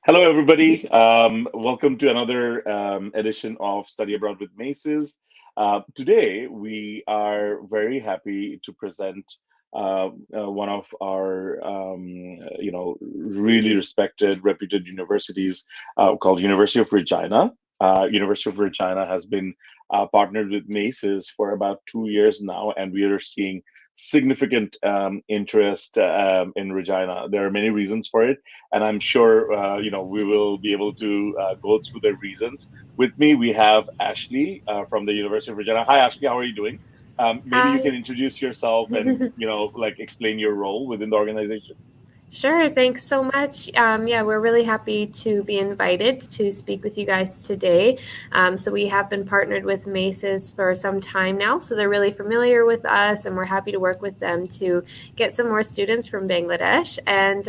Hello, everybody. Welcome to another edition of Study Abroad with Maces. Today, we are very happy to present one of our, really respected, reputed universities called University of Regina. University of Regina has been partnered with Maces for about 2 years now, and we are seeing significant interest in Regina. There are many reasons for it, and I'm sure we will be able to go through the reasons. With me, we have Ashley from the University of Regina. Hi, Ashley. How are you doing? Maybe you Hi. can introduce yourself and like explain your role within the organization. Sure, thanks so much. Yeah, we're really happy to be invited to speak with you guys today. So we have been partnered with Maces for some time now, so they're really familiar with us, and we're happy to work with them to get some more students from Bangladesh. And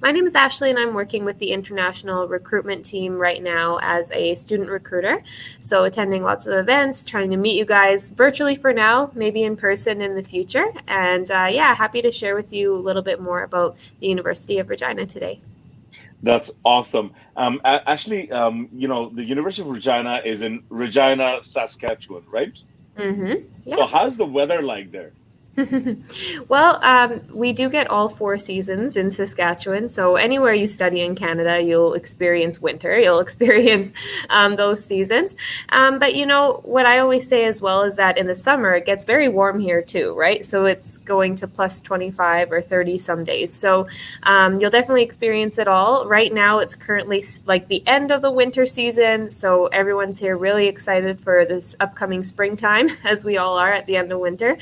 my name is Ashley, and I'm working with the international recruitment team right now as a student recruiter. So attending lots of events, trying to meet you guys virtually for now, maybe in person in the future. And yeah, happy to share with you a little bit more about the University of Regina today. That's awesome. Ashley, the University of Regina is in Regina, Saskatchewan, right? So Yeah. how's the weather like there? Well, we do get all 4 seasons in Saskatchewan. So anywhere you study in Canada, you'll experience winter. You'll experience those seasons. But what I always say as well is that in the summer it gets very warm here too, right? So it's going to plus 25 or 30 some days. So you'll definitely experience it all. Right now, it's currently like the end of the winter season. So everyone's here really excited for this upcoming springtime, as we all are at the end of winter.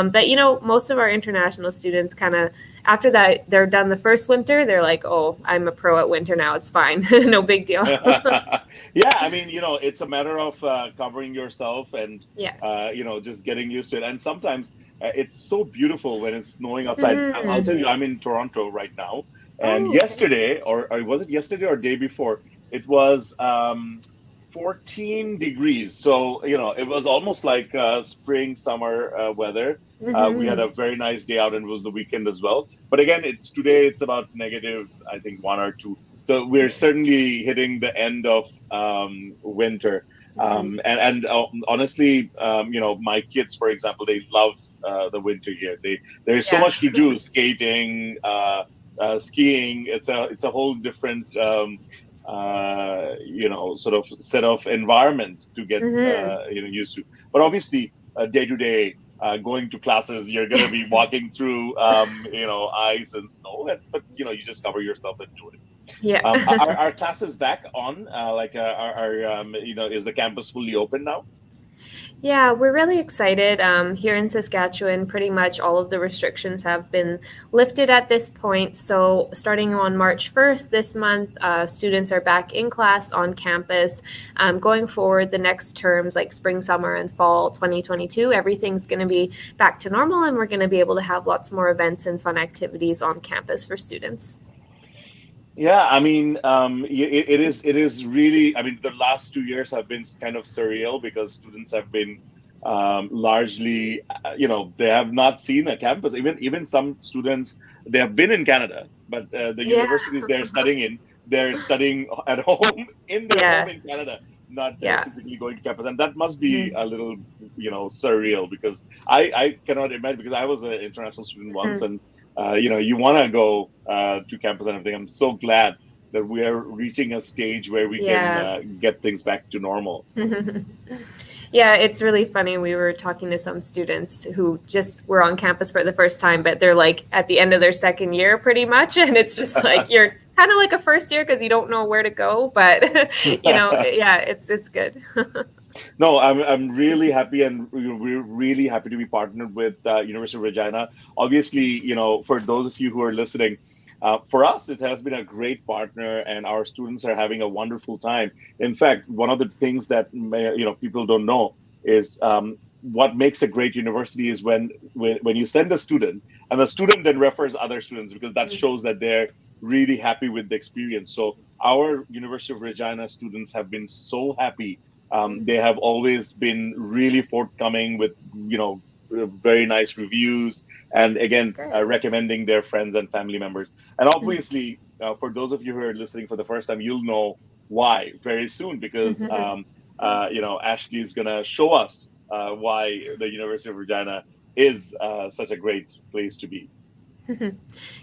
But most of our international students kind of after that they're done the first winter, they're like, oh, I'm a pro at winter now. It's fine, no big deal. Yeah, I mean, it's a matter of covering yourself and Yeah. just getting used to it. And sometimes it's so beautiful when it's snowing outside. I'll tell you, Mm. I'm in Toronto right now, and Oh, okay. yesterday, or was it yesterday or day before, it was 14 degrees. So it was almost like spring, summer weather. We had Mm-hmm. a very nice day out, and it was the weekend as well. But again, it's today. It's about negative, I think, 1 or 2. So we're certainly hitting the end of winter. Mm-hmm. And honestly, my kids, for example, they love the winter here. There's so Yeah. much to do: skating, skiing. It's a whole different sort of set of environment to get Mm-hmm. used to. But obviously, day to day. Going to classes, you're going to be walking through, ice and snow, but you just cover yourself and do it. Yeah. Are classes back on? Is the campus fully open now? Yeah, we're really excited. Here in Saskatchewan, pretty much all of the restrictions have been lifted at this point. So, starting on March 1st this month, students are back in class on campus. Going forward, the next terms like spring, summer, and fall 2022, everything's going to be back to normal, and we're going to be able to have lots more events and fun activities on campus for students. Yeah, I mean, it is really. I mean, the last 2 years have been kind of surreal because students have been largely, they have not seen a campus. Even some students, they have been in Canada, but the Yeah, universities they're studying at home in their home yeah, in Canada, not yeah. physically going to campus, and that must be Mhm. a little, surreal because I cannot imagine because I was an international student once, Mhm. and you want to go to campus and everything. I'm so glad that we are reaching a stage where we can Yeah. get things back to normal. Yeah, it's really funny. We were talking to some students who just were on campus for the first time, but they're like at the end of their second year pretty much. And it's just like you're kind of like a first year because you don't know where to go. But, yeah, it's good. No, I'm really happy, and we're really happy to be partnered with University of Regina. Obviously, for those of you who are listening, for us it has been a great partner, and our students are having a wonderful time. In fact, one of the things that people don't know is what makes a great university is when you send a student, and the student then refers other students because that shows that they're really happy with the experience. So our University of Regina students have been so happy. They have always been really forthcoming with, very nice reviews, and again, Good. recommending their friends and family members. And obviously, for those of you who are listening for the first time, you'll know why very soon because Ashley is going to show us why the University of Regina is such a great place to be.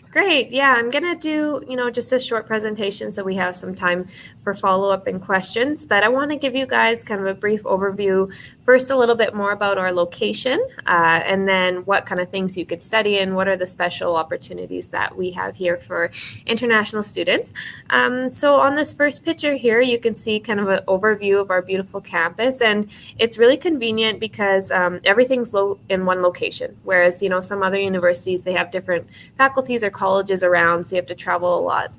Great. Yeah, I'm going to do, just a short presentation so we have some time for follow-up and questions. But I want to give you guys kind of a brief overview. First, a little bit more about our location, and then what kind of things you could study and what are the special opportunities that we have here for international students. So on this first picture here, you can see kind of an overview of our beautiful campus. And it's really convenient because everything's in one location, whereas, some other universities, they have different faculties or colleges around, so you have to travel a lot.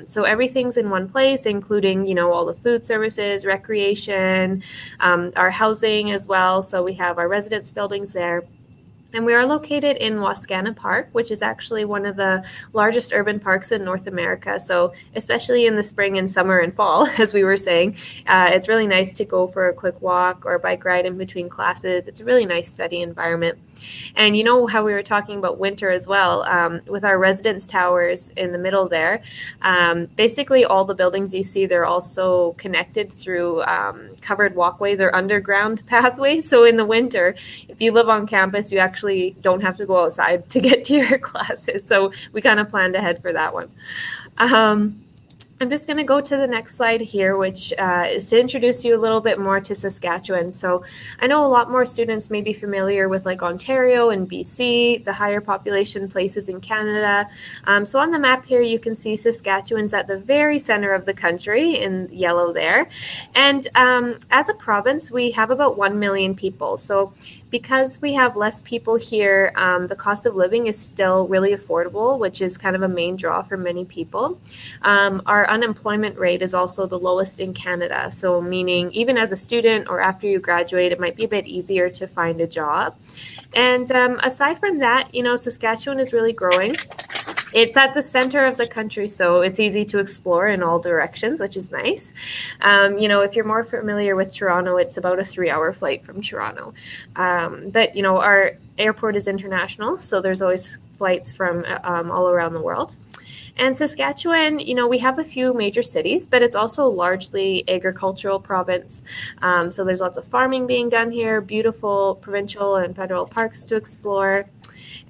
So everything's in one place, including, all the food services, recreation, our housing as well. So we have our residence buildings there. And we are located in Wascana Park, which is actually one of the largest urban parks in North America. So especially in the spring and summer and fall, as we were saying, it's really nice to go for a quick walk or bike ride in between classes. It's a really nice study environment. And how we were talking about winter as well, with our residence towers in the middle there, basically all the buildings you see, they're also connected through covered walkways or underground pathways. So in the winter, if you live on campus, you actually don't have to go outside to get to your classes. So we kind of planned ahead for that one. I'm just going to go to the next slide here, which is to introduce you a little bit more to Saskatchewan. So I know a lot more students may be familiar with like Ontario and BC, the higher population places in Canada. So on the map here, you can see Saskatchewan's at the very center of the country in yellow there. And as a province, we have about 1 million people. So because we have less people here, the cost of living is still really affordable, which is kind of a main draw for many people. Our unemployment rate is also the lowest in Canada. So meaning even as a student or after you graduate, it might be a bit easier to find a job. And aside from that, Saskatchewan is really growing. It's at the center of the country, so it's easy to explore in all directions, which is nice. If you're more familiar with Toronto, it's about a 3-hour flight from Toronto. But our airport is international, so there's always flights from all around the world. And Saskatchewan, we have a few major cities, but it's also largely agricultural province. So there's lots of farming being done here, beautiful provincial and federal parks to explore.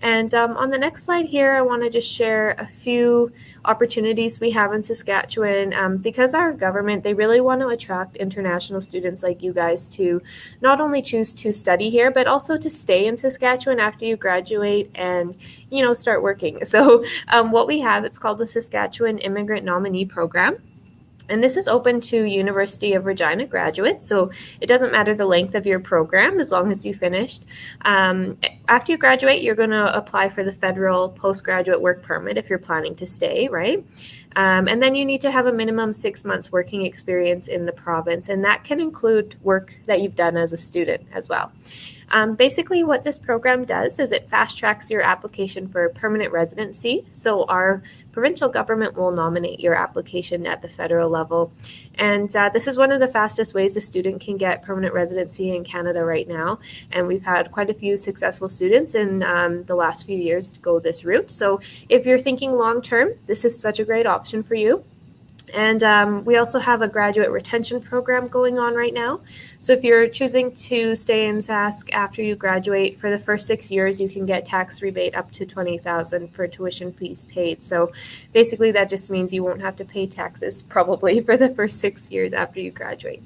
And on the next slide here, I want to just share a few opportunities we have in Saskatchewan. Because our government, they really want to attract international students like you guys to not only choose to study here, but also to stay in Saskatchewan after you graduate and, start working. So what we have, it's called the Saskatchewan Immigrant Nominee Program. And this is open to University of Regina graduates, so it doesn't matter the length of your program as long as you finished. After you graduate, you're going to apply for the federal postgraduate work permit if you're planning to stay, right? And then you need to have a minimum 6 months working experience in the province, and that can include work that you've done as a student as well. Basically, what this program does is it fast tracks your application for permanent residency. So our provincial government will nominate your application at the federal level. And this is one of the fastest ways a student can get permanent residency in Canada right now. And we've had quite a few successful students in the last few years go this route. So if you're thinking long term, this is such a great option for you. And we also have a graduate retention program going on right now. So if you're choosing to stay in Sask after you graduate, for the first 6 years, you can get tax rebate up to $20,000 for tuition fees paid. So basically that just means you won't have to pay taxes probably for the first 6 years after you graduate.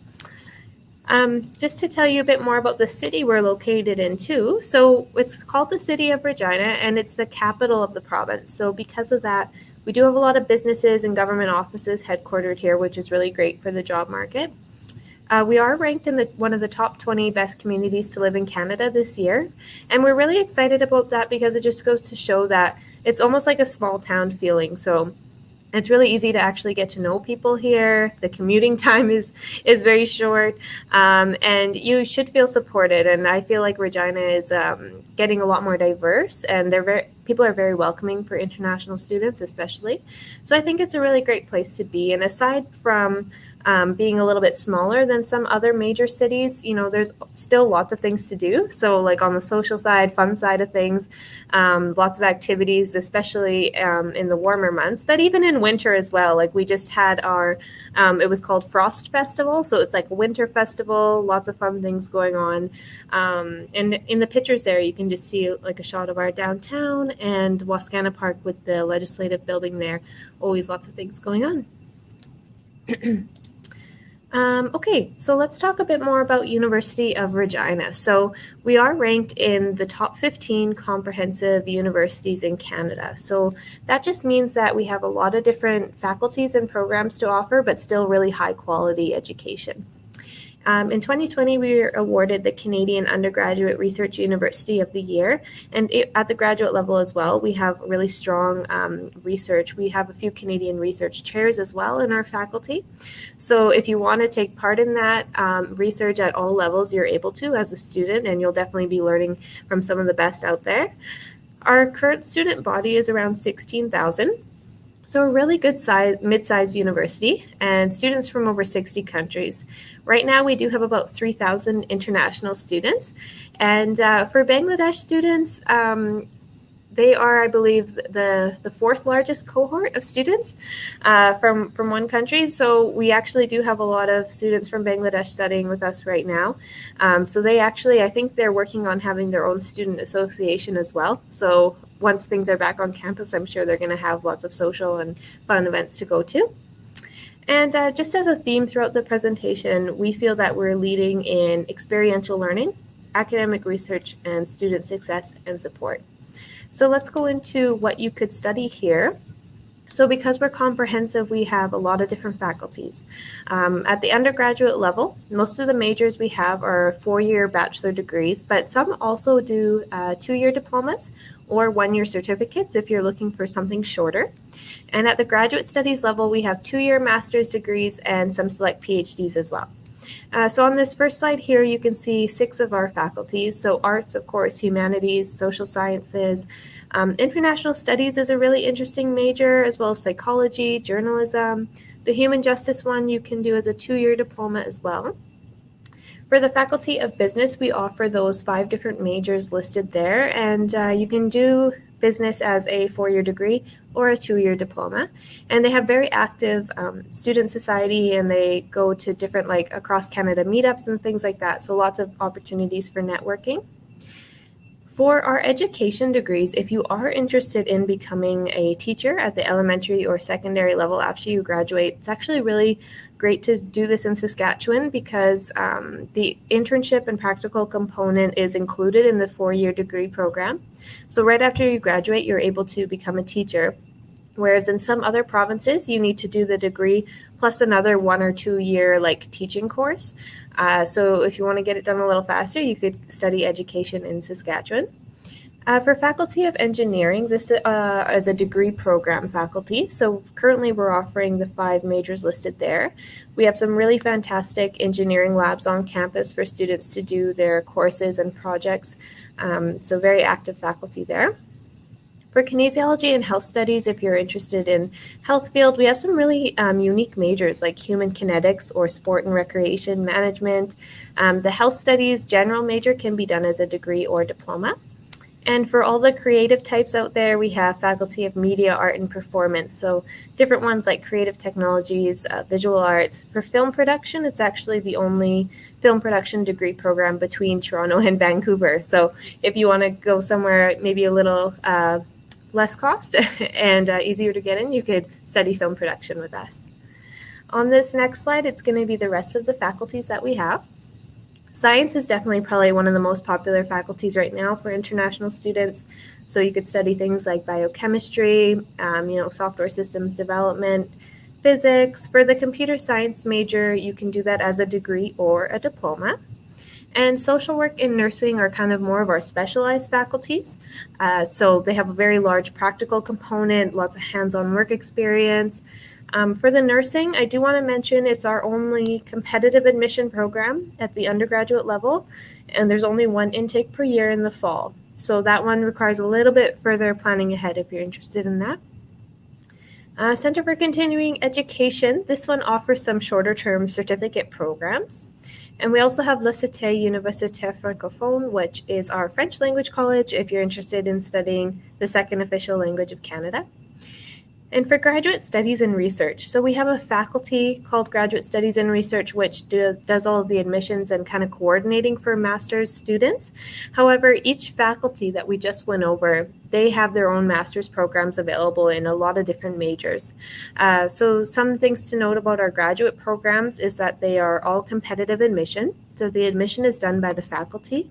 Just to tell you a bit more about the city we're located in too. So it's called the City of Regina, and it's the capital of the province. So because of that, we do have a lot of businesses and government offices headquartered here, which is really great for the job market. We are ranked in one of the top 20 best communities to live in Canada this year. And we're really excited about that because it just goes to show that it's almost like a small town feeling. So it's really easy to actually get to know people here. The commuting time is very short, and you should feel supported. And I feel like Regina is getting a lot more diverse, and people are very welcoming for international students, especially. So I think it's a really great place to be. And aside from being a little bit smaller than some other major cities, there's still lots of things to do. So like on the social side, fun side of things, lots of activities, especially in the warmer months, but even in winter as well. Like we just had it was called Frost Festival. So it's like a winter festival, lots of fun things going on. And in the pictures there, you can just see like a shot of our downtown and Wascana Park with the legislative building there. Always lots of things going on. Okay, so let's talk a bit more about University of Regina. So we are ranked in the top 15 comprehensive universities in Canada. So that just means that we have a lot of different faculties and programs to offer, but still really high quality education. In 2020, we were awarded the Canadian Undergraduate Research University of the Year. And at the graduate level as well, we have really strong research. We have a few Canadian research chairs as well in our faculty. So if you want to take part in that research at all levels, you're able to as a student, and you'll definitely be learning from some of the best out there. Our current student body is around 16,000. So a really good mid-sized university, and students from over 60 countries. Right now, we do have about 3,000 international students. And for Bangladesh students, they are, I believe, the fourth largest cohort of students from one country. So we actually do have a lot of students from Bangladesh studying with us right now. So they actually, I think they're working on having their own student association as well. So once things are back on campus, I'm sure they're going to have lots of social and fun events to go to. And just as a theme throughout the presentation, we feel that we're leading in experiential learning, academic research, and student success and support. So let's go into what you could study here. So because we're comprehensive, we have a lot of different faculties. At the undergraduate level, most of the majors we have are 4-year bachelor degrees, but some also do 2-year diplomas or 1-year certificates if you're looking for something shorter. And at the graduate studies level, we have 2-year master's degrees and some select PhDs as well. So on this first slide here, you can see 6 of our faculties. So arts, of course, humanities, social sciences, international studies is a really interesting major, as well as psychology, journalism. The human justice one you can do as a 2-year diploma as well. For the Faculty of Business, we offer those 5 different majors listed there, and you can do business as a 4-year degree or a 2-year diploma. And they have very active student society, and they go to different across Canada meetups and things like that. So lots of opportunities for networking. For our education degrees, if you are interested in becoming a teacher at the elementary or secondary level after you graduate, it's actually really great to do this in Saskatchewan because the internship and practical component is included in the 4-year degree program. So right after you graduate, you're able to become a teacher. Whereas in some other provinces, you need to do the degree plus another 1 or 2 year teaching course. So if you want to get it done a little faster, you could study education in Saskatchewan. For Faculty of Engineering, this is a degree program faculty. So currently we're offering the 5 majors listed there. We have some really fantastic engineering labs on campus for students to do their courses and projects. So very active faculty there. For kinesiology and health studies, if you're interested in health field, we have some really unique majors like human kinetics or sport and recreation management. The health studies general major can be done as a degree or diploma. And for all the creative types out there, we have Faculty of Media, Art, and Performance. So different ones like creative technologies, visual arts. For film production, it's actually the only film production degree program between Toronto and Vancouver. So if you want to go somewhere maybe a little less cost and easier to get in, you could study film production with us. On this next slide, it's going to be the rest of the faculties that we have. Science is definitely probably one of the most popular faculties right now for international students. So you could study things like biochemistry, software systems development, physics. For the computer science major, you can do that as a degree or a diploma. And social work and nursing are kind of more of our specialized faculties. So they have a very large practical component, lots of hands-on work experience. For the nursing, I do want to mention it's our only competitive admission program at the undergraduate level, and there's only 1 intake per year in the fall. So that one requires a little bit further planning ahead if you're interested in that. Center for Continuing Education, this one offers some shorter term certificate programs. And we also have Le Cité Université Francophone, which is our French language college if you're interested in studying the second official language of Canada. And for graduate studies and research, so we have a faculty called Graduate Studies and Research, which does all of the admissions and kind of coordinating for master's students. However, each faculty that we just went over, they have their own master's programs available in a lot of different majors. So some things to note about our graduate programs is that they are all competitive admission. So the admission is done by the faculty.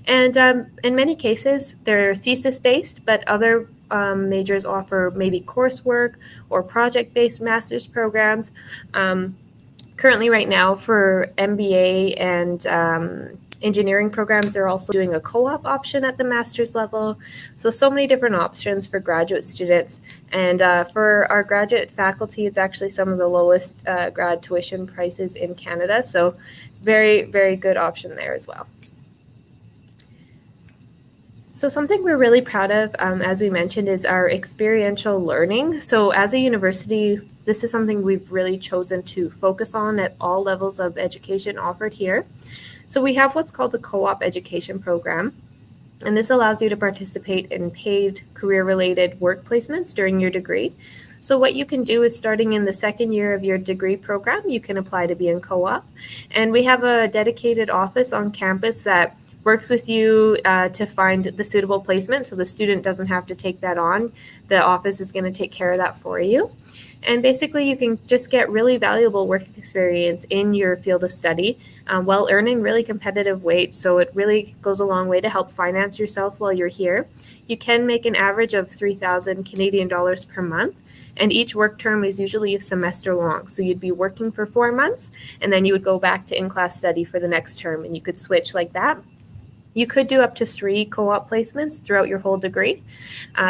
And in many cases, they're thesis-based, but other majors offer maybe coursework or project-based master's programs. Currently, right now, for MBA and engineering programs, they're also doing a co-op option at the master's level. So many different options for graduate students. And for our graduate faculty, it's actually some of the lowest grad tuition prices in Canada. So very, very good option there as well. So something we're really proud of, as we mentioned, is our experiential learning. So as a university, this is something we've really chosen to focus on at all levels of education offered here. So we have what's called the co-op education program, and this allows you to participate in paid career-related work placements during your degree. So what you can do is, starting in the second year of your degree program, you can apply to be in co-op. And we have a dedicated office on campus that works with you to find the suitable placement, so the student doesn't have to take that on. The office is going to take care of that for you. And basically, you can just get really valuable work experience in your field of study while earning really competitive wage. So it really goes a long way to help finance yourself while you're here. You can make an average of 3,000 Canadian dollars per month. And each work term is usually a semester long. So you'd be working for 4 months, and then you would go back to in-class study for the next term, and you could switch like that. You could do up to 3 co-op placements throughout your whole degree.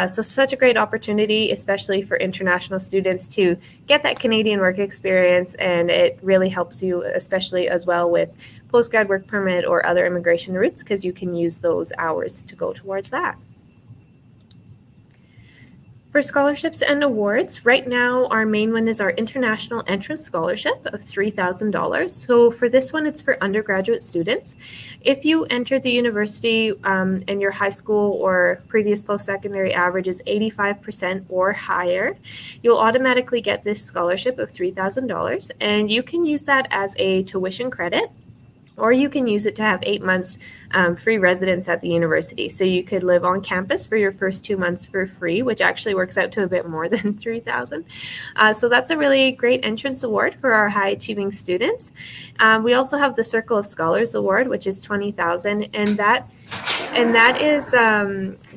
So such a great opportunity, especially for international students, to get that Canadian work experience, and it really helps you, especially as well with postgrad work permit or other immigration routes, because you can use those hours to go towards that. For scholarships and awards, right now our main one is our International Entrance Scholarship of $3,000. So for this one, it's for undergraduate students. If you enter the university and your high school or previous post-secondary average is 85% or higher, you'll automatically get this scholarship of $3,000, and you can use that as a tuition credit, or you can use it to have 8 months free residence at the university. So you could live on campus for your first 2 months for free, which actually works out to a bit more than $3,000. So that's a really great entrance award for our high achieving students. We also have the Circle of Scholars Award, which is $20,000, and that is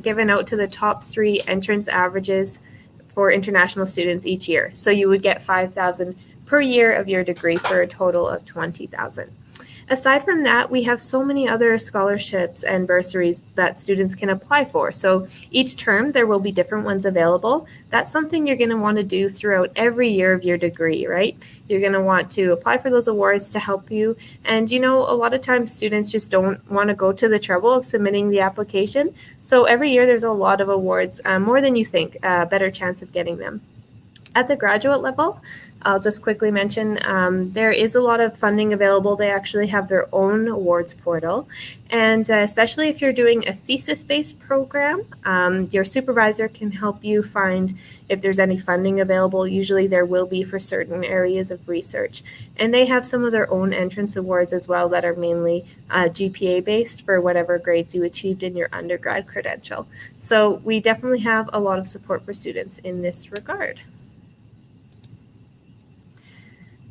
given out to the top 3 entrance averages for international students each year. So you would get $5,000 per year of your degree for a total of $20,000. Aside from that, we have so many other scholarships and bursaries that students can apply for. So each term, there will be different ones available. That's something you're going to want to do throughout every year of your degree, right? You're going to want to apply for those awards to help you. And, you know, a lot of times students just don't want to go to the trouble of submitting the application. So every year there's a lot of awards, more than you think, a better chance of getting them. At the graduate level, I'll just quickly mention there is a lot of funding available. They actually have their own awards portal. And especially if you're doing a thesis-based program, your supervisor can help you find if there's any funding available. Usually there will be for certain areas of research. And they have some of their own entrance awards as well that are mainly GPA-based for whatever grades you achieved in your undergrad credential. So we definitely have a lot of support for students in this regard.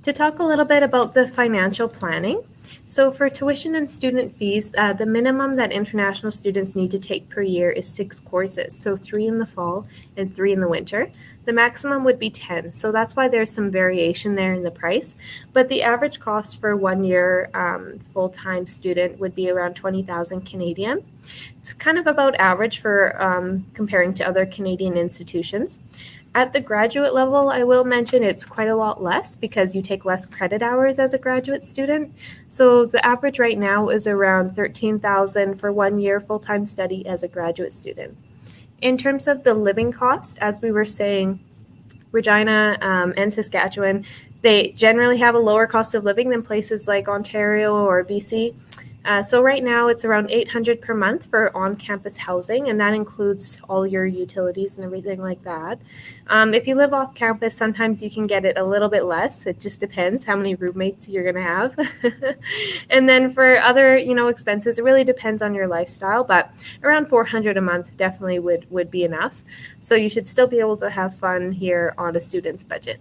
To talk a little bit about the financial planning. So for tuition and student fees, the minimum that international students need to take per year is 6 courses. So 3 in the fall and 3 in the winter. The maximum would be 10. So that's why there's some variation there in the price. But the average cost for 1 year full-time student would be around 20,000 Canadian. It's kind of about average for comparing to other Canadian institutions. At the graduate level, I will mention it's quite a lot less because you take less credit hours as a graduate student. So the average right now is around 13,000 for 1 year full-time study as a graduate student. In terms of the living cost, as we were saying, Regina and Saskatchewan, they generally have a lower cost of living than places like Ontario or BC. So right now it's around $800 per month for on-campus housing, and that includes all your utilities and everything like that. If you live off campus, sometimes you can get it a little bit less. It just depends how many roommates you're going to have. And then for other, expenses, it really depends on your lifestyle, but around $400 a month definitely would be enough. So you should still be able to have fun here on a student's budget.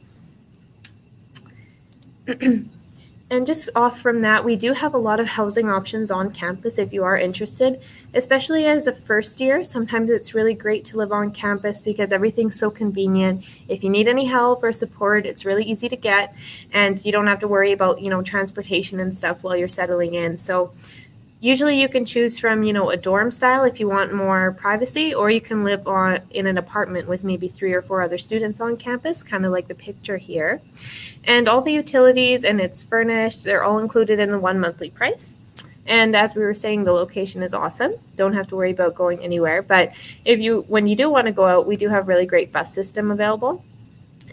And just off from that, we do have a lot of housing options on campus if you are interested, especially as a first year. Sometimes it's really great to live on campus because everything's so convenient. If you need any help or support, it's really easy to get, and you don't have to worry about, transportation and stuff while you're settling in. So usually you can choose from, a dorm style if you want more privacy, or you can live in an apartment with maybe 3 or 4 other students on campus, kind of like the picture here. And all the utilities, and it's furnished, they're all included in the one monthly price. And as we were saying, the location is awesome. Don't have to worry about going anywhere. But when you do want to go out, we do have really great bus system available.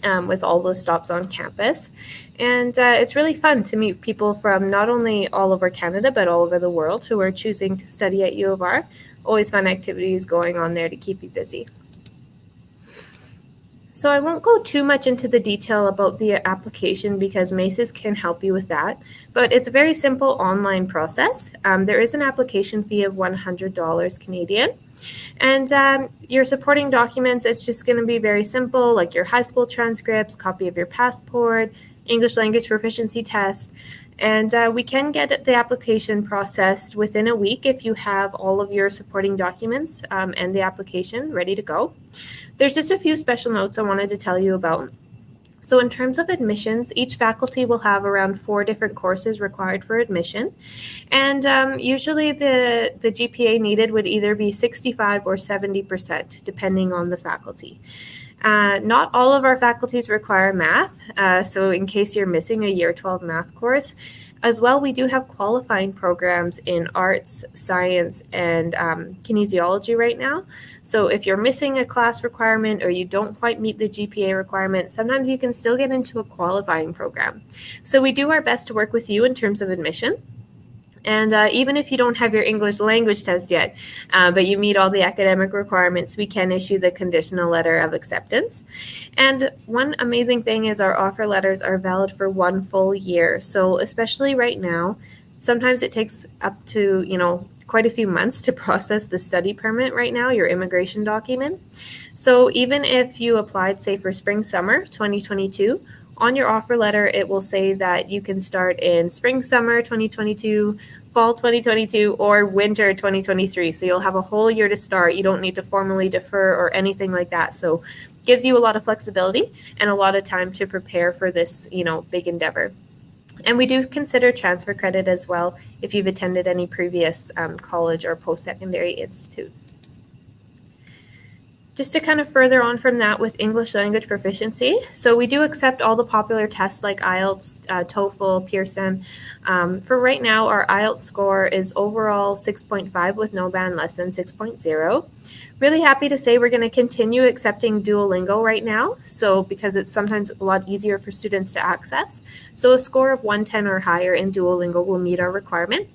With all the stops on campus. And it's really fun to meet people from not only all over Canada, but all over the world who are choosing to study at U of R. Always fun activities going on there to keep you busy. So I won't go too much into the detail about the application because Maces can help you with that, but it's a very simple online process. There is an application fee of $100 Canadian, and your supporting documents, it's just going to be very simple, like your high school transcripts, copy of your passport, English language proficiency test, and we can get the application processed within a week if you have all of your supporting documents and the application ready to go. There's just a few special notes I wanted to tell you about. So in terms of admissions, each faculty will have around 4 different courses required for admission. And usually the GPA needed would either be 65 or 70%, depending on the faculty. Not all of our faculties require math, so in case you're missing a Year 12 math course, as well, we do have qualifying programs in arts, science, and kinesiology right now. So if you're missing a class requirement or you don't quite meet the GPA requirement, sometimes you can still get into a qualifying program. So we do our best to work with you in terms of admission. And even if you don't have your English language test yet, but you meet all the academic requirements, we can issue the conditional letter of acceptance. And one amazing thing is our offer letters are valid for 1 full year. So especially right now, sometimes it takes up to, quite a few months to process the study permit right now, your immigration document. So even if you applied, say, for spring, summer 2022, on your offer letter, it will say that you can start in spring, summer 2022, fall 2022, or winter 2023. So you'll have a whole year to start. You don't need to formally defer or anything like that. So it gives you a lot of flexibility and a lot of time to prepare for this, big endeavor. And we do consider transfer credit as well if you've attended any previous college or post-secondary institute. Just to kind of further on from that with English language proficiency, so we do accept all the popular tests like IELTS, TOEFL, Pearson. For right now, our IELTS score is overall 6.5 with no band less than 6.0. Really happy to say we're going to continue accepting Duolingo right now, so because it's sometimes a lot easier for students to access. So a score of 110 or higher in Duolingo will meet our requirement.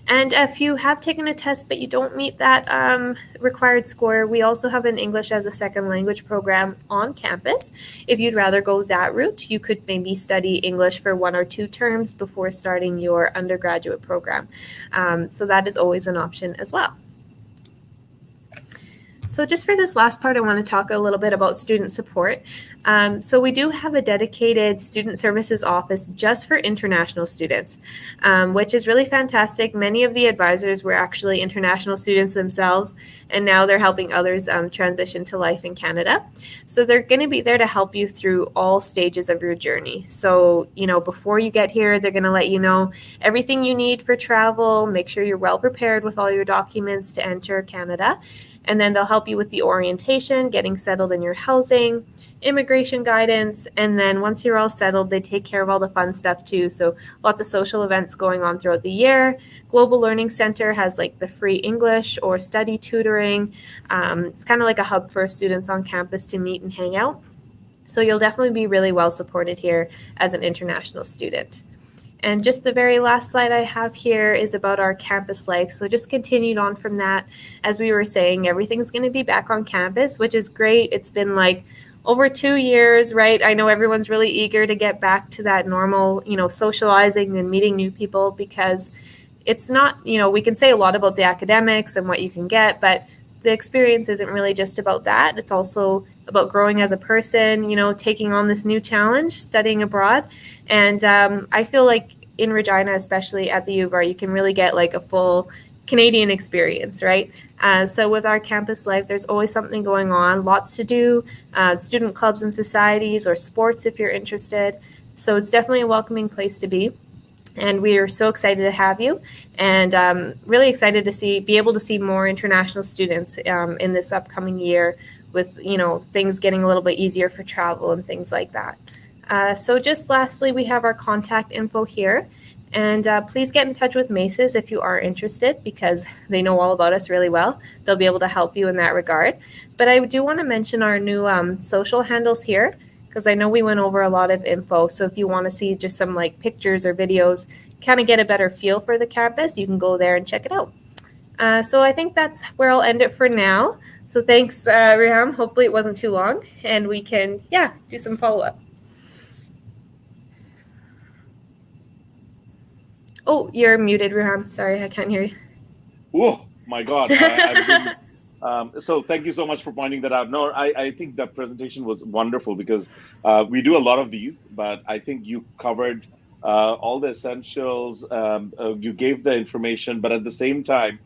And if you have taken a test but you don't meet that required score, we also have an English as a second language program on campus. If you'd rather go that route, you could maybe study English for 1 or 2 terms before starting your undergraduate program. So that is always an option as well. So just for this last part, I want to talk a little bit about student support. So we do have a dedicated student services office just for international students, which is really fantastic. Many of the advisors were actually international students themselves, and now they're helping others transition to life in Canada. So they're going to be there to help you through all stages of your journey. So, before you get here, they're going to let you know everything you need for travel, make sure you're well prepared with all your documents to enter Canada. And then they'll help you with the orientation, getting settled in your housing, immigration guidance, and then once you're all settled, they take care of all the fun stuff too. So lots of social events going on throughout the year. Global Learning Center has like the free English or study tutoring. It's kind of like a hub for students on campus to meet and hang out. So you'll definitely be really well supported here as an international student. And just the very last slide I have here is about our campus life. So just continued on from that, as we were saying, everything's going to be back on campus, which is great. It's been like over 2 years, right? I know everyone's really eager to get back to that normal, socializing and meeting new people, because it's not, we can say a lot about the academics and what you can get, but the experience isn't really just about that. It's also about growing as a person, taking on this new challenge, studying abroad. And I feel like in Regina, especially at the U of R, you can really get like a full Canadian experience, right? So with our campus life, there's always something going on, lots to do, student clubs and societies, or sports if you're interested. So it's definitely a welcoming place to be. And we are so excited to have you, and really excited to be able to see more international students in this upcoming year, with things getting a little bit easier for travel and things like that. So just lastly, we have our contact info here, and please get in touch with Maces if you are interested, because they know all about us really well. They'll be able to help you in that regard. But I do want to mention our new social handles here, because I know we went over a lot of info. So if you want to see just some like pictures or videos, kind of get a better feel for the campus, you can go there and check it out. So I think that's where I'll end it for now. So thanks, Riham. Hopefully it wasn't too long, and we can, do some follow-up. Oh, you're muted, Riham. Sorry, I can't hear you. Oh my God! So thank you so much for pointing that out. No, I think that presentation was wonderful, because we do a lot of these, but I think you covered all the essentials. You gave the information, but at the same time,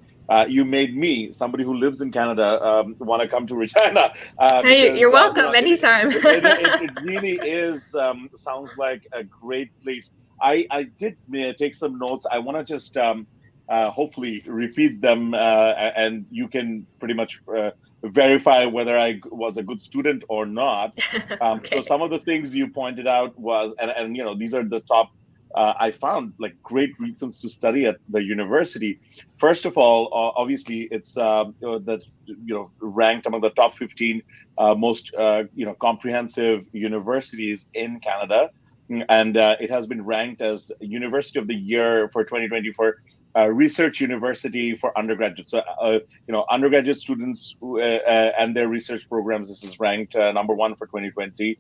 you made me, somebody who lives in Canada, want to come to Regina. Hey, you're welcome anytime. It really is, sounds like a great place. I did take some notes. I want to just hopefully repeat them, and you can pretty much verify whether I was a good student or not. Okay. So some of the things you pointed out was, and these are the top, I found like great reasons to study at the university. First of all, obviously it's that ranked among the top 15 most comprehensive universities in Canada, and it has been ranked as University of the Year for 2024. Research university for undergraduates. So, undergraduate students and their research programs, this is ranked number one for 2020.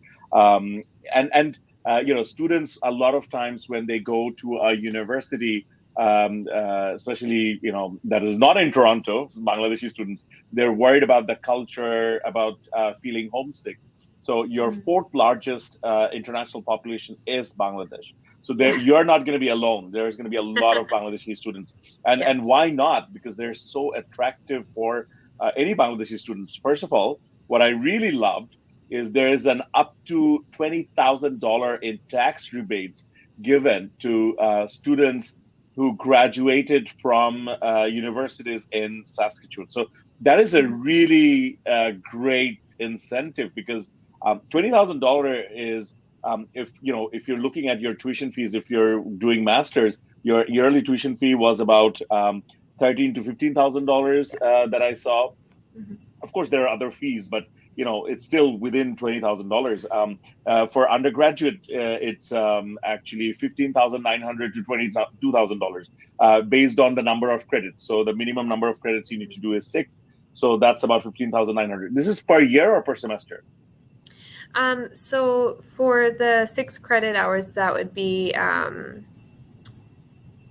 Students, a lot of times when they go to a university, especially, that is not in Toronto, Bangladeshi students, they're worried about the culture, about feeling homesick. So your fourth largest international population is Bangladesh. So you're not going to be alone. There's going to be a lot of Bangladeshi students. And why not? Because they're so attractive for any Bangladeshi students. First of all, what I really loved is there is an up to $20,000 in tax rebates given to students who graduated from universities in Saskatchewan. So that is a really great incentive, because $20,000 is, if you're looking at your tuition fees, if you're doing masters, your yearly tuition fee was about $13,000 to $15,000 that I saw. Of course, there are other fees, but it's still within $20,000. For undergraduate, it's actually $15,900 to $22,000 based on the number of credits. So the minimum number of credits you need to do is 6. So that's about $15,900. This is per year or per semester? So for the 6 credit hours, that would be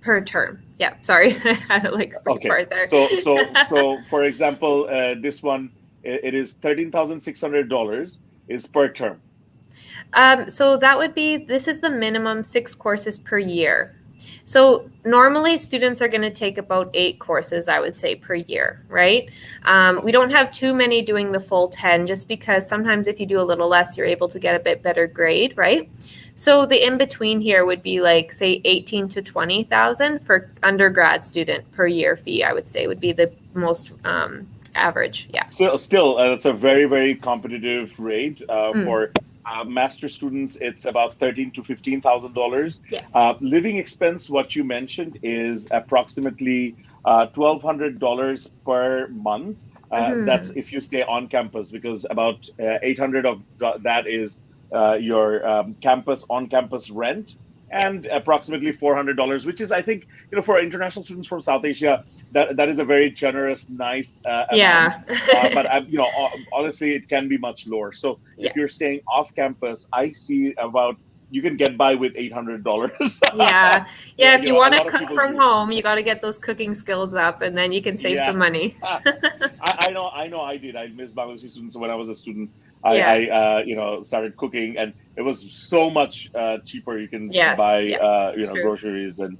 per term. Yeah, sorry, I had to part there. So for example, this one, it is $13,600 is per term. So that would be, this is the minimum 6 courses per year. So normally students are going to take about 8 courses, I would say, per year, right? We don't have too many doing the full 10, just because sometimes if you do a little less, you're able to get a bit better grade, right? So the in-between here would be like, say, 18 to 20,000 for undergrad student per year fee, I would say, would be the most average. Yeah. Still, that's a very, very competitive rate for master students. It's about $13,000 to $15,000. Yes. Living expense, what you mentioned, is approximately $1,200 per month. That's if you stay on campus, because about 800 of that is your campus on-campus rent, Yeah. and approximately $400, which is, I think, for international students from South Asia, that is a very generous, nice amount. Yeah. But honestly, it can be much lower. So if Yeah. you're staying off campus, I see about you can get by with $800. Yeah. Yeah. If you A want to lot of cook people from do. home, you got to get those cooking skills up and then you can save Yeah. some money. I know I did. I missed Bangladeshi students. So when I was a student, Yeah. started cooking, and it was so much cheaper. You can Yes. buy Yeah. It's true. groceries and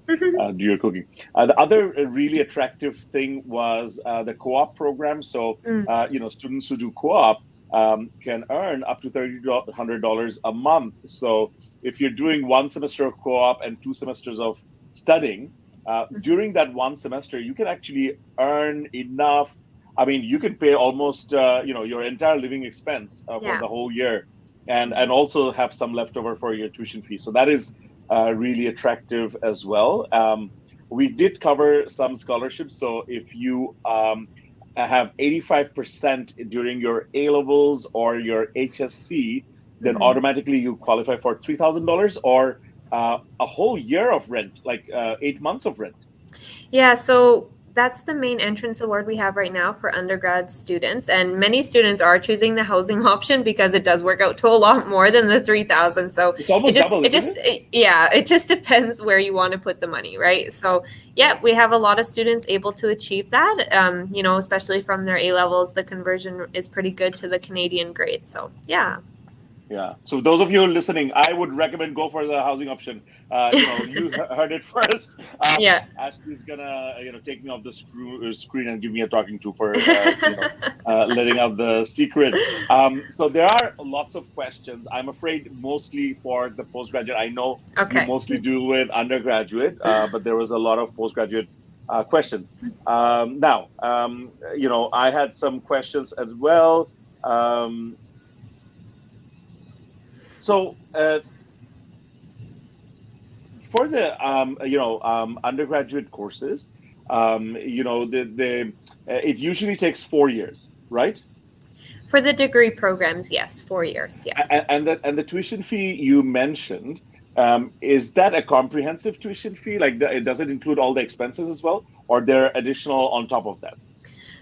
do your cooking. The other really attractive thing was the co-op program. So Mm. students who do co-op can earn up to $3,100 a month. So if you're doing one semester of co-op and 2 semesters of studying, during that one semester, you can actually earn enough. I mean, you can pay almost your entire living expense for Yeah. the whole year, and also have some leftover for your tuition fee. So that is really attractive as well. We did cover some scholarships. So if you have 85% during your A levels or your HSC, then Hmm. automatically you qualify for $3,000 or a whole year of rent, like 8 months of rent. Yeah, so that's the main entrance award we have right now for undergrad students, and many students are choosing the housing option because it does work out to a lot more than the 3,000. So It's almost double, isn't it? yeah, it just depends where you want to put the money, right? So yeah, we have a lot of students able to achieve that. Especially from their A levels, the conversion is pretty good to the Canadian grade. So yeah. Yeah. So those of you who are listening, I would recommend go for the housing option. You heard it first. Yeah. Ashley's gonna, take me off the screen and give me a talking to for, letting out the secret. So there are lots of questions. I'm afraid mostly for the postgraduate. I know you Okay. mostly do with undergraduate, but there was a lot of postgraduate questions. Now, I had some questions as well. Um, so for the undergraduate courses, the it usually takes 4 years, right? For the degree programs, yes, 4 years. Yeah. And the tuition fee you mentioned, is that a comprehensive tuition fee? Like, does it include all the expenses as well, or there are additional on top of that?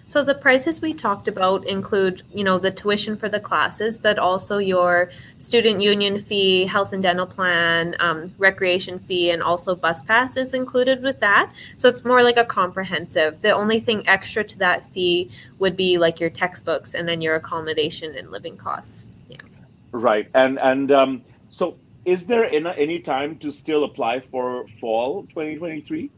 So the prices we talked about include, the tuition for the classes, but also your student union fee, health and dental plan, recreation fee, and also bus pass is included with that. So it's more like a comprehensive. The only thing extra to that fee would be like your textbooks and then your accommodation and living costs. Yeah. Right. And so is there any time to still apply for fall 2023?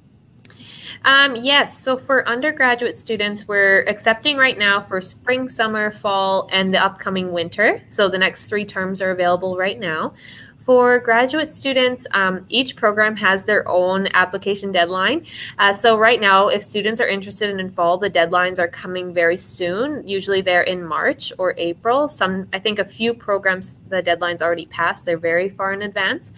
Yes, so for undergraduate students, we're accepting right now for spring, summer, fall, and the upcoming winter. So the next 3 terms are available right now. For graduate students, each program has their own application deadline. So right now, if students are interested in fall, the deadlines are coming very soon. Usually they're in March or April. I think a few programs, the deadline's already passed. They're very far in advance.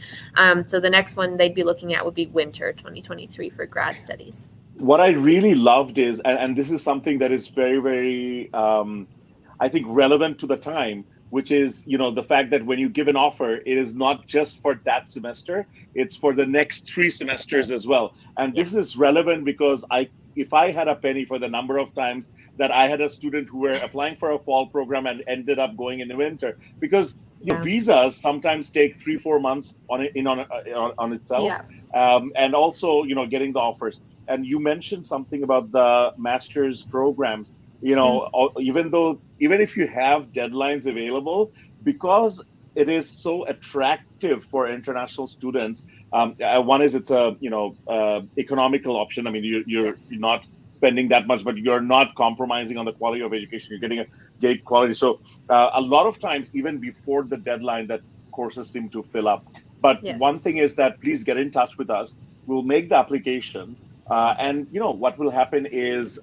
So the next one they'd be looking at would be winter 2023 for grad studies. What I really loved is, and this is something that is very, very, I think, relevant to the time, which is, the fact that when you give an offer, it is not just for that semester, it's for the next 3 semesters as well. And Yeah. this is relevant because if I had a penny for the number of times that I had a student who were applying for a fall program and ended up going in the winter, because Yeah. visas sometimes take 3-4 months on itself, Yeah. and also getting the offers. And you mentioned something about the master's programs. Mm. Even if you have deadlines available, because it is so attractive for international students. One is it's a economical option. I mean, Yeah. you're not spending that much, but you're not compromising on the quality of education. You're getting a great quality. So a lot of times, even before the deadline, that courses seem to fill up. But one thing Yes. is that please get in touch with us. We'll make the application, and what will happen is,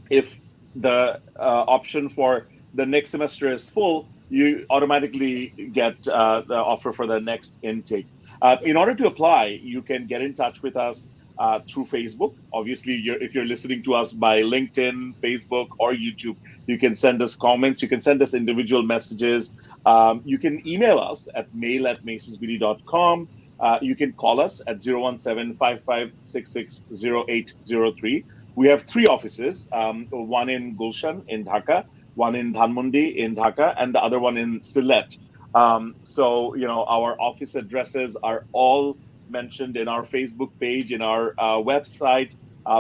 if the option for the next semester is full, you automatically get the offer for the next intake. Yeah. In order to apply, you can get in touch with us through Facebook. Obviously, if you're listening to us by LinkedIn, Facebook, or YouTube, You can send us comments. You can send us individual messages. You can email us at mail@macesbd.com. You can call us at 017-5566-0803. We have three offices, one in Gulshan in Dhaka, one in Dhanmondi in Dhaka, and the other one in Sylhet. So, our office addresses are all mentioned in our Facebook page, in our website.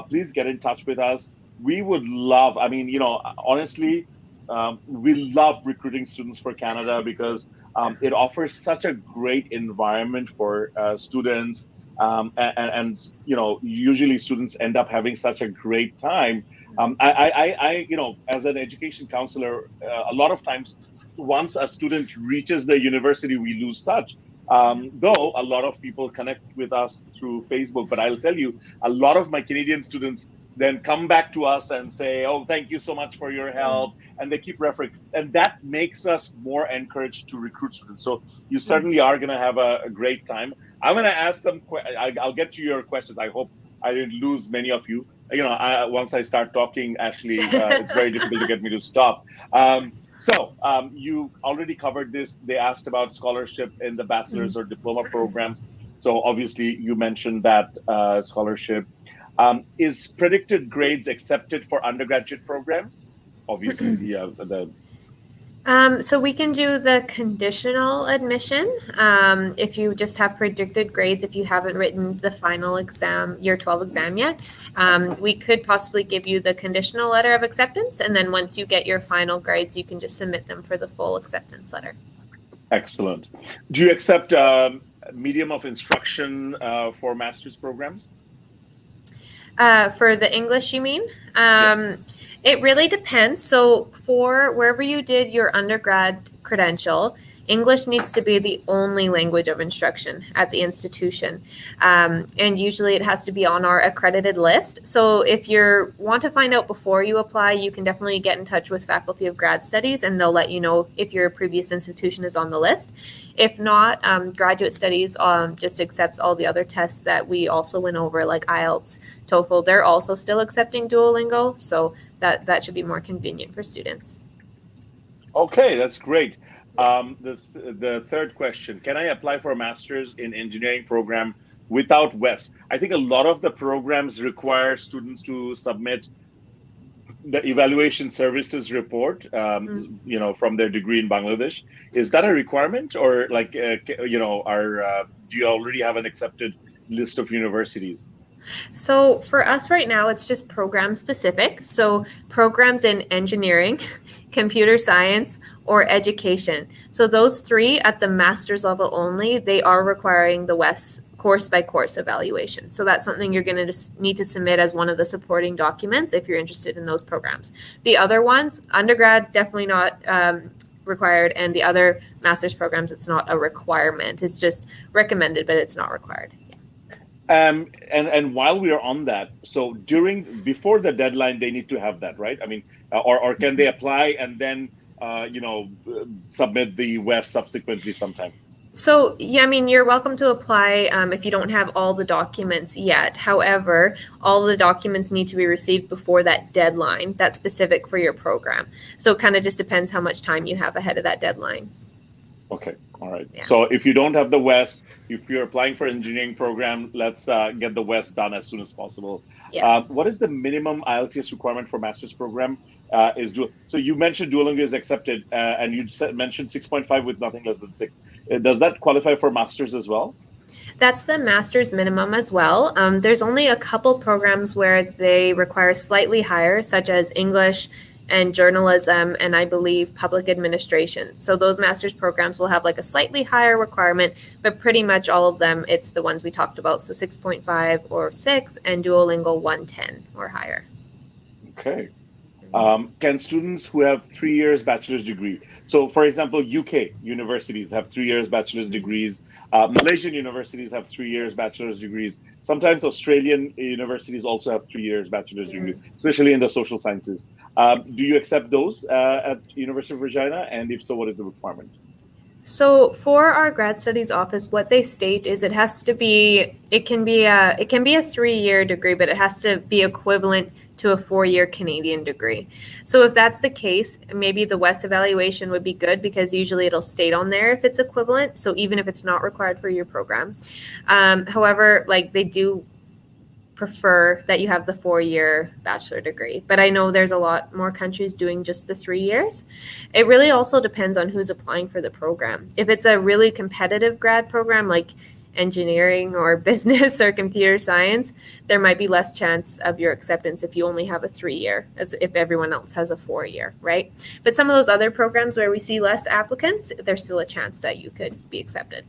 Please get in touch with us. We would love, honestly, we love recruiting students for Canada because it offers such a great environment for students. Usually students end up having such a great time. As an education counselor, a lot of times, once a student reaches the university, we lose touch. Though a lot of people connect with us through Facebook, but I'll tell you, a lot of my Canadian students then come back to us and say, "Oh, thank you so much for your help," and they keep referring, and that makes us more encouraged to recruit students. So you certainly are going to have a great time. I'm going to ask some. I'll get to your questions. I hope I didn't lose many of you. Once I start talking, Ashley, it's very difficult to get me to stop. You already covered this. They asked about scholarship in the bachelor's or diploma programs. So obviously, you mentioned that scholarship. Is predicted grades accepted for undergraduate programs? Obviously, So we can do the conditional admission if you just have predicted grades, if you haven't written the final exam, year 12 exam yet. We could possibly give you the conditional letter of acceptance, and then once you get your final grades, you can just submit them for the full acceptance letter. Excellent. Do you accept medium of instruction for master's programs? For the English, you mean? Yes. It really depends. So for wherever you did your undergrad credential, English needs to be the only language of instruction at the institution. And usually it has to be on our accredited list. So if you want to find out before you apply, you can definitely get in touch with Faculty of Grad Studies and they'll let you know if your previous institution is on the list. If not, Graduate Studies just accepts all the other tests that we also went over, like IELTS, TOEFL. They're also still accepting Duolingo, so that should be more convenient for students. Okay, that's great. The third question, can I apply for a master's in engineering program without WES? I think a lot of the programs require students to submit the evaluation services report, from their degree in Bangladesh. Is that a requirement, or do you already have an accepted list of universities? So for us right now, it's just program specific. So programs in engineering, computer science, or education. So those three at the master's level only, they are requiring the WES course by course evaluation. So that's something you're going to need to submit as one of the supporting documents if you're interested in those programs. The other ones, undergrad, definitely not required. And the other master's programs, it's not a requirement. It's just recommended, but it's not required. And while we are on that, so before the deadline, they need to have that, right? I mean, or can they apply and then submit the WES subsequently sometime? So, yeah, I mean, you're welcome to apply if you don't have all the documents yet. However, all the documents need to be received before that deadline that's specific for your program. So it kind of just depends how much time you have ahead of that deadline. Okay. All right. Yeah. So if you don't have the WES, if you're applying for an engineering program, let's get the WES done as soon as possible. Yeah. What is the minimum IELTS requirement for master's program? So you mentioned Duolingo is accepted, and you mentioned 6.5 with nothing less than 6. Does that qualify for master's as well? That's the master's minimum as well. There's only a couple programs where they require slightly higher, such as English and journalism, and I believe public administration. So those master's programs will have like a slightly higher requirement, but pretty much all of them, it's the ones we talked about. So 6.5 or 6 and Duolingo 110 or higher. Okay. Can students who have 3 years bachelor's degree, so for example, UK universities have 3 years bachelor's degrees, Malaysian universities have 3 years bachelor's degrees, sometimes Australian universities also have 3 years bachelor's degree, especially in the social sciences. Do you accept those at University of Regina? And if so, what is the requirement? So for our grad studies office, what they state is it can be a 3-year degree, but it has to be equivalent to a 4-year Canadian degree. So if that's the case, maybe the West evaluation would be good because usually it'll state on there if it's equivalent. So even if it's not required for your program. However, like they do prefer that you have the 4-year bachelor degree. But I know there's a lot more countries doing just the 3 years. It really also depends on who's applying for the program. If it's a really competitive grad program like engineering or business or computer science, there might be less chance of your acceptance if you only have a 3-year, as if everyone else has a 4-year, right? But some of those other programs where we see less applicants, there's still a chance that you could be accepted.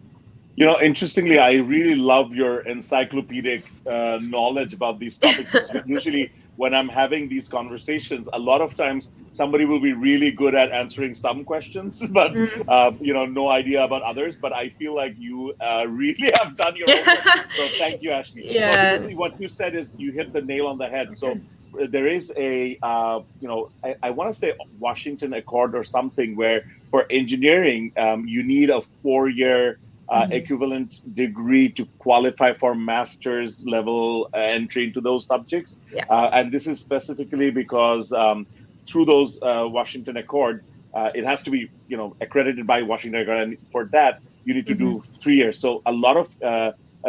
Interestingly, I really love your encyclopedic knowledge about these topics. Usually, when I'm having these conversations, a lot of times somebody will be really good at answering some questions, but no idea about others. But I feel like you really have done your homework. So thank you, Ashley. Yeah. Well, because what you said is you hit the nail on the head. So there is I want to say Washington Accord or something where for engineering you need a 4-year equivalent degree to qualify for master's level entry into those subjects. Yeah. And this is specifically because through those Washington Accord, it has to be, accredited by Washington Accord. And for that, you need to do 3 years. So a lot of,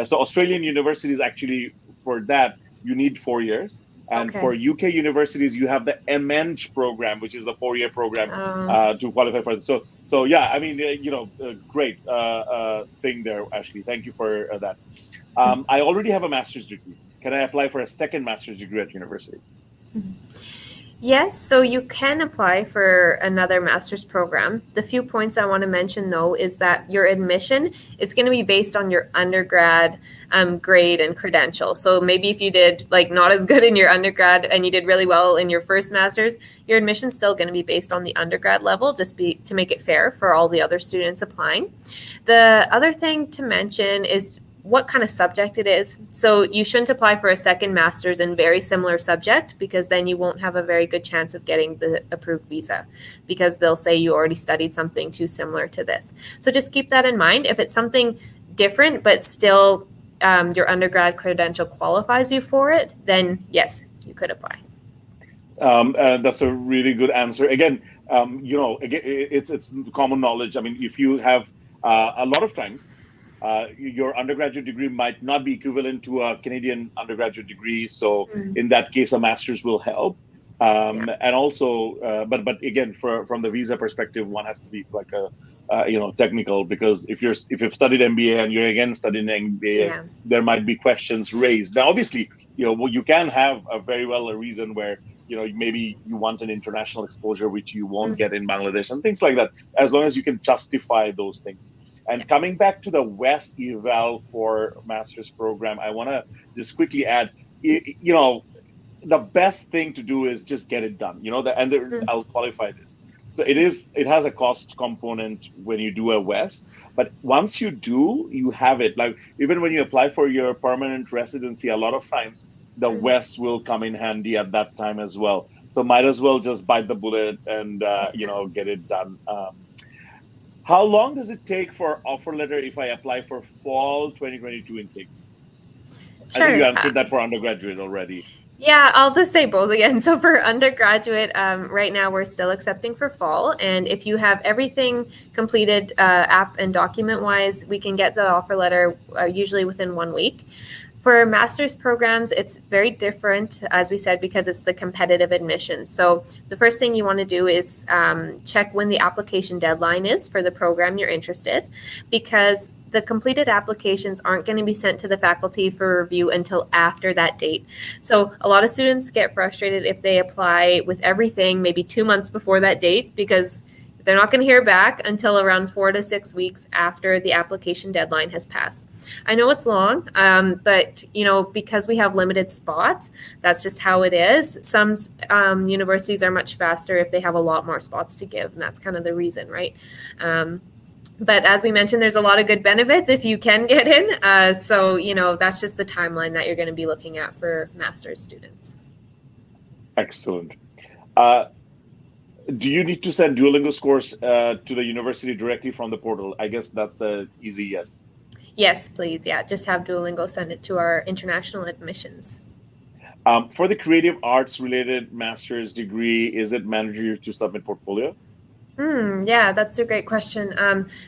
so Australian universities actually, for that, you need 4 years. And for UK universities, you have the MEng program, which is the 4-year program to qualify for it. So yeah, I mean, great thing there, Ashley. Thank you for that. I already have a master's degree. Can I apply for a second master's degree at university? Yes, so you can apply for another master's program. The few points I want to mention, though, is that your admission is going to be based on your undergrad grade and credential. So maybe if you did not as good in your undergrad and you did really well in your first master's, your admission's still going to be based on the undergrad level, to make it fair for all the other students applying. The other thing to mention is what kind of subject it is. So you shouldn't apply for a second master's in very similar subject because then you won't have a very good chance of getting the approved visa because they'll say you already studied something too similar to this. So just keep that in mind. If it's something different but still your undergrad credential qualifies you for it, then yes, you could apply. That's a really good answer. Again, it's common knowledge. I mean, if you have a lot of times, your undergraduate degree might not be equivalent to a Canadian undergraduate degree. So in that case, a master's will help. And also, but again, from the visa perspective, one has to be like technical, because if you've studied MBA and you're again studying MBA, there might be questions raised. Now, obviously, you can have a reason where maybe you want an international exposure which you won't get in Bangladesh and things like that, as long as you can justify those things. And coming back to the West eval for master's program, I want to just quickly add, the best thing to do is just get it done. I'll qualify this. So it has a cost component when you do a West, but once you do, you have it. Like even when you apply for your permanent residency, a lot of times the West will come in handy at that time as well. So might as well just bite the bullet and get it done. How long does it take for offer letter if I apply for fall 2022 intake? Sure. I think you answered that for undergraduate already. Yeah, I'll just say both again. So for undergraduate, right now we're still accepting for fall. And if you have everything completed app and document-wise, we can get the offer letter usually within 1 week. For master's programs, it's very different, as we said, because it's the competitive admission. So the first thing you want to do is check when the application deadline is for the program you're interested, because the completed applications aren't going to be sent to the faculty for review until after that date. So a lot of students get frustrated if they apply with everything maybe 2 months before that date, because they're not going to hear back until around 4 to 6 weeks after the application deadline has passed. I know it's long, but because we have limited spots, that's just how it is. Some universities are much faster if they have a lot more spots to give, and that's kind of the reason, right? But as we mentioned, there's a lot of good benefits if you can get in. So that's just the timeline that you're going to be looking at for master's students. Excellent. Do you need to send Duolingo scores to the university directly from the portal? I guess that's a easy yes. Yes, please. Yeah, just have Duolingo send it to our international admissions. For the creative arts related master's degree, is it mandatory to submit portfolio? Yeah, that's a great question.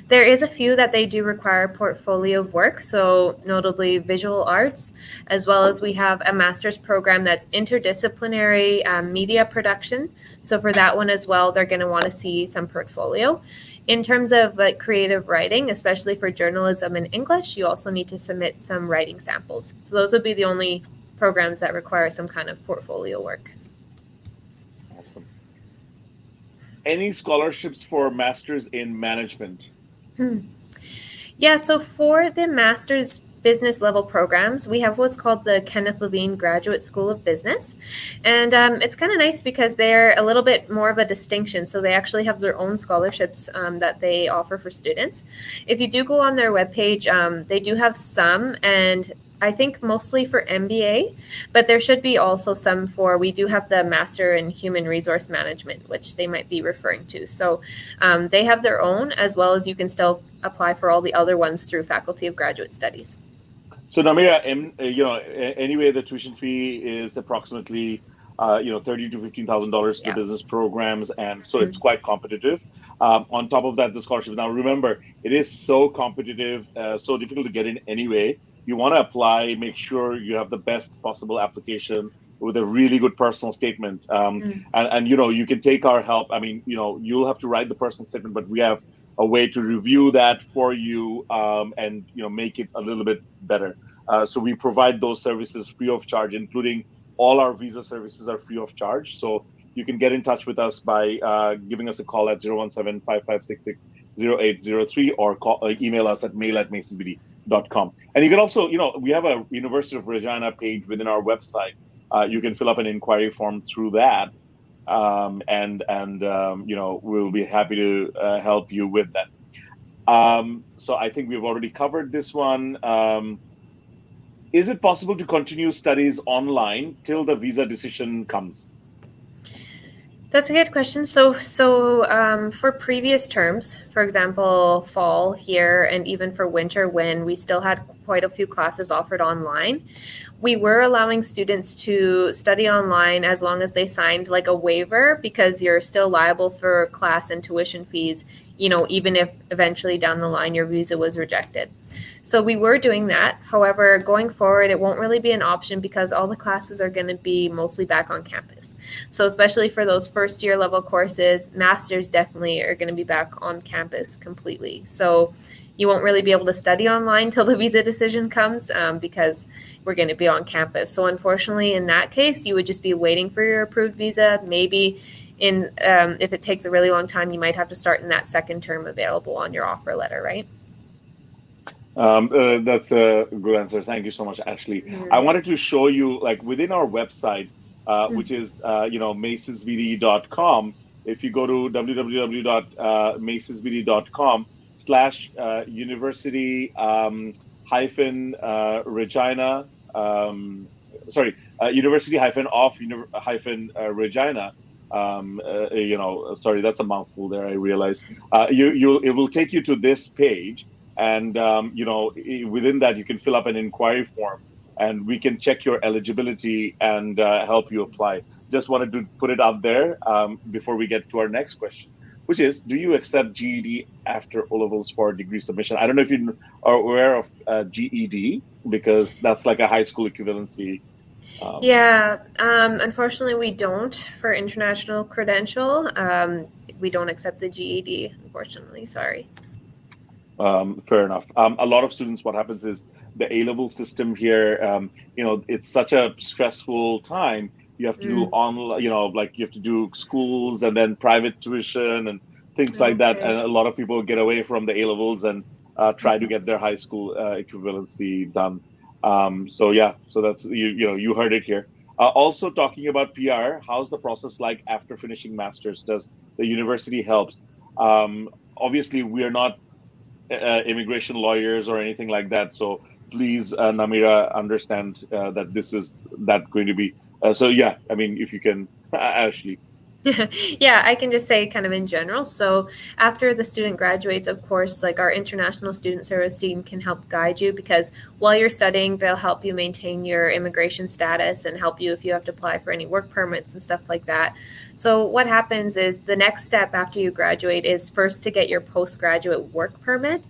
There is a few that they do require portfolio of work, so notably visual arts, as well as we have a master's program that's interdisciplinary media production. So for that one as well, they're going to want to see some portfolio. In terms of like creative writing, especially for journalism and English, you also need to submit some writing samples. So those would be the only programs that require some kind of portfolio work. Awesome. Any scholarships for masters in management? Yeah, so for the master's business level programs, we have what's called the Kenneth Levine Graduate School of Business. And it's kind of nice because they're a little bit more of a distinction. So they actually have their own scholarships that they offer for students. If you do go on their webpage, they do have some, and I think mostly for MBA, but there should be also some for, we do have the Master in Human Resource Management, which they might be referring to. So they have their own, as well as you can still apply for all the other ones through Faculty of Graduate Studies. So Namira, anyway, the tuition fee is approximately, $30,000 to $15,000 for Yeah. business programs, and so it's quite competitive. On top of that, the scholarship. Now, remember, it is so competitive, so difficult to get in anyway. You want to apply, make sure you have the best possible application with a really good personal statement, and you can take our help. I mean, you'll have to write the personal statement, but we have a way to review that for you, and make it a little bit better. So we provide those services free of charge, including all our visa services are free of charge. So you can get in touch with us by giving us a call at 017-5566-0803 or email us at mail@macesbd.com. And you can also, we have a University of Regina page within our website. You can fill up an inquiry form through that. And we'll be happy to help you with that. So I think we've already covered this one. Is it possible to continue studies online till the visa decision comes? That's a good question. So for previous terms, for example, fall here, and even for winter when we still had quite a few classes offered online, we were allowing students to study online as long as they signed like a waiver, because you're still liable for class and tuition fees, even if eventually down the line your visa was rejected. So we were doing that. However, going forward, it won't really be an option because all the classes are going to be mostly back on campus. So especially for those first year level courses, masters definitely are going to be back on campus completely. So you won't really be able to study online till the visa decision comes, because we're going to be on campus. So unfortunately, in that case, you would just be waiting for your approved visa. Maybe if it takes a really long time, you might have to start in that second term available on your offer letter, right? That's a good answer. Thank you so much, Ashley. I wanted to show you, like, within our website, which is macesbd.com. If you go to www.macesbd.com/university hyphen Regina, university of Regina. Sorry, that's a mouthful there, I realize. It will take you to this page, and within that you can fill up an inquiry form, and we can check your eligibility and help you apply. Just wanted to put it out there before we get to our next question, which is, do you accept GED after O-levels for degree submission? I don't know if you are aware of GED, because that's like a high school equivalency. Unfortunately, we don't for international credential. We don't accept the GED, unfortunately. Sorry. Fair enough. A lot of students, what happens is the A-level system here, it's such a stressful time. You have to do online, you have to do schools and then private tuition and things like that. And a lot of people get away from the A-levels and try to get their high school equivalency done. So that's, you heard it here. Also talking about PR, how's the process like after finishing master's? Does the university helps? Obviously, we are not immigration lawyers or anything like that. So please, Namira, understand that this is going to be. If you can, Ashley. Yeah, I can just say kind of in general. So after the student graduates, of course, like our international student service team can help guide you, because while you're studying, they'll help you maintain your immigration status and help you if you have to apply for any work permits and stuff like that. So what happens is the next step after you graduate is first to get your postgraduate work permit,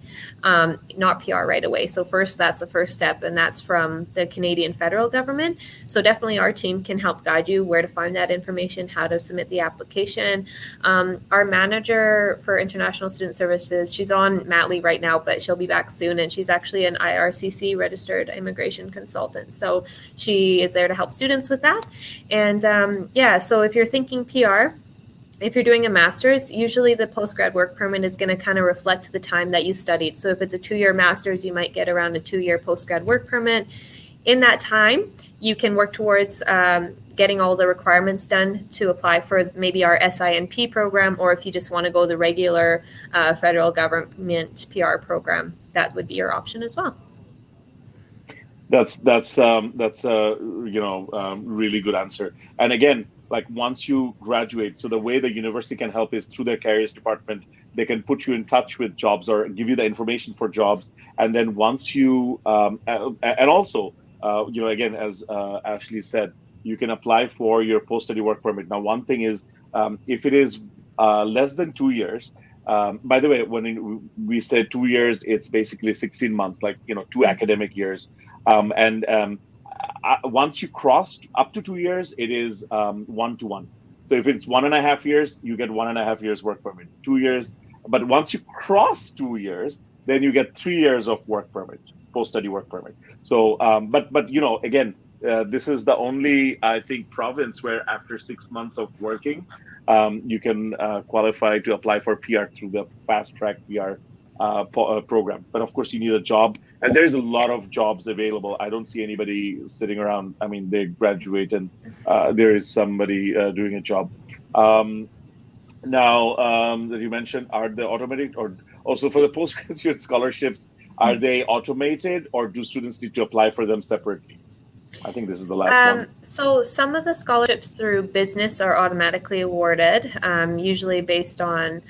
not PR right away. So first, that's the first step, and that's from the Canadian federal government. So definitely our team can help guide you where to find that information, how to submit the application. Our manager for international student services, she's on mat leave right now, but she'll be back soon, and she's actually an IRCC registered immigration consultant. So she is there to help students with that. And yeah, so if you're thinking PR, if you're doing a master's, usually the postgrad work permit is going to kind of reflect the time that you studied. So if it's a 2-year master's, you might get around a 2-year postgrad work permit. In that time, you can work towards getting all the requirements done to apply for maybe our SINP program, or if you just want to go the regular federal government PR program, that would be your option as well. That's a really good answer. And again, like once you graduate, so the way the university can help is through their careers department. They can put you in touch with jobs or give you the information for jobs. And then once you and also again, as Ashley said, you can apply for your post-study work permit. Now, one thing is, if it is less than 2 years, by the way, when we say 2 years, it's basically 16 months, like, 2 academic years. Once you cross up to 2 years, it is 1-to-1. So if it's 1.5 years, you get 1.5 years work permit. 2 years, but once you cross 2 years, then you get 3 years of work permit, post-study work permit. So, but again, this is the only, I think, province where after 6 months of working, you can qualify to apply for PR through the fast track PR program. But of course, you need a job, and there's a lot of jobs available. I don't see anybody sitting around. I mean, they graduate and there is somebody doing a job. Now, that you mentioned, are they automatic, or also for the postgraduate scholarships, are they automated, or do students need to apply for them separately? I think this is the last one. So some of the scholarships through business are automatically awarded, usually based on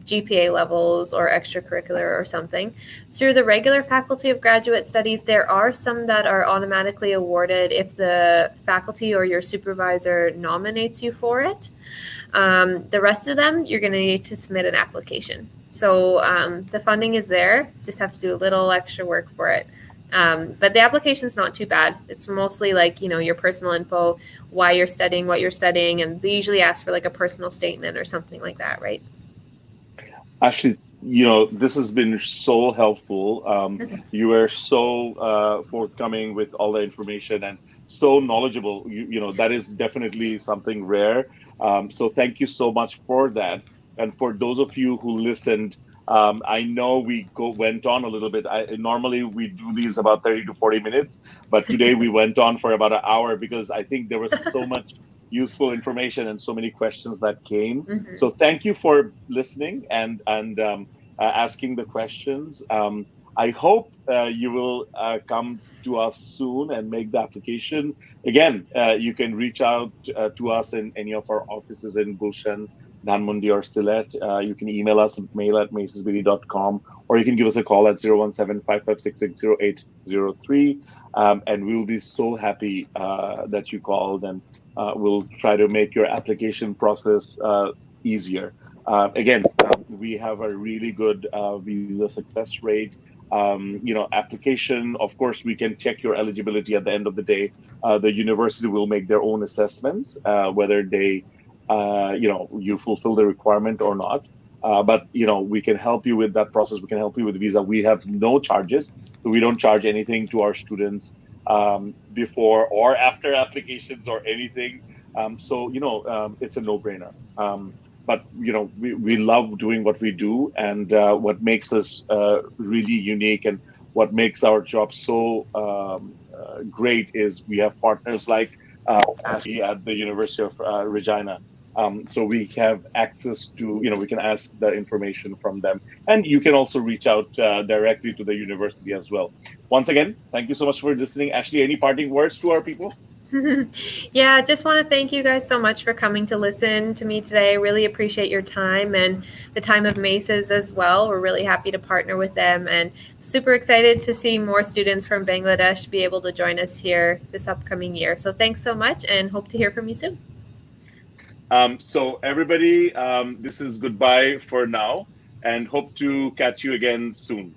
GPA levels or extracurricular or something. Through the regular Faculty of Graduate Studies, there are some that are automatically awarded if the faculty or your supervisor nominates you for it. The rest of them, you're going to need to submit an application. So the funding is there, just have to do a little extra work for it. But the application's not too bad. It's mostly like, your personal info, why you're studying, what you're studying, and they usually ask for like a personal statement or something like that, right? Actually, this has been so helpful. You were so forthcoming with all the information and so knowledgeable. That is definitely something rare. So thank you so much for that. And for those of you who listened, I know we went on a little bit. Normally we do these about 30 to 40 minutes, but today we went on for about an hour because I think there was so much useful information and so many questions that came. Mm-hmm. So thank you for listening and asking the questions. I hope you will come to us soon and make the application. Again, you can reach out to us in any of our offices in Gulshan, Dhanmondi, or Sylhet. You can email us at mail@macesbd.com, or you can give us a call at 017-556-60803. And we'll be so happy that you called, and we'll try to make your application process easier. Again, we have a really good visa success rate. Application, of course, we can check your eligibility at the end of the day. The university will make their own assessments, whether they you fulfill the requirement or not. But we can help you with that process. We can help you with visa. We have no charges, so we don't charge anything to our students before or after applications or anything. So it's a no-brainer. But we love doing what we do, and what makes us really unique and what makes our job so great is we have partners like Ashley at the University of Regina. So we have access to, we can ask the information from them. And you can also reach out directly to the university as well. Once again, thank you so much for listening. Ashley, any parting words to our people? Yeah, just want to thank you guys so much for coming to listen to me today. Really appreciate your time and the time of Maces as well. We're really happy to partner with them and super excited to see more students from Bangladesh be able to join us here this upcoming year. So thanks so much and hope to hear from you soon. So everybody, this is goodbye for now, and hope to catch you again soon.